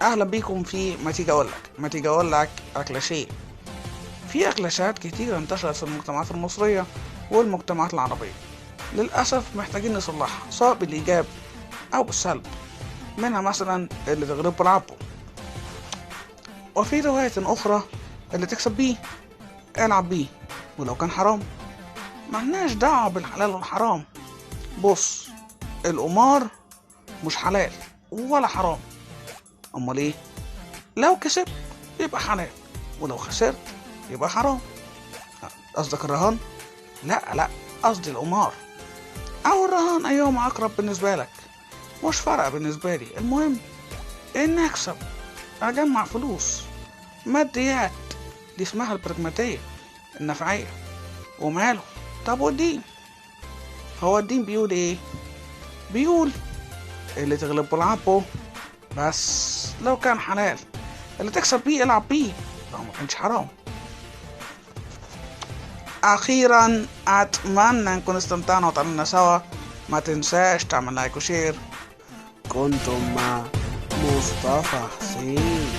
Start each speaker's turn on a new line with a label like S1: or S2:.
S1: اهلا بيكم في ما تيجي اقول لك اكلاشيه. في اكلاشات كتير انتشرت في المجتمعات المصريه والمجتمعات العربيه، للاسف محتاجين نصلحها سواء بالايجاب او بالسلب. منها مثلا اللي تغلب العبه، وفي رواية اخرى اللي تكسب بيه العب بيه ولو كان حرام. ملناش دعوة بالحلال والحرام. بص، القمار مش حلال ولا حرام. امال ايه؟ لو كسبت يبقى حلال، ولو خسرت يبقى حرام. قصدك الرهان؟ لا، قصدي القمار او الرهان، ايهما اقرب بالنسبة لك. مش فارقة بالنسبة لي، المهم اني اكسب، اجمع فلوس، ماديات. دي اسمها البراجماتية، النفعية. وماله؟ طب والدين؟ هو الدين بيقول ايه؟ بيقول اللي تغلب العبه، بس لو كان حلال اللي تكسب بيه العب بيه، لو ما كانش حرام. اخيرا اتمنى نكون استمتعنا وطلعنا سوا. ما تنساش تعمل لايك وشير. كنتم مع مصطفى حسين.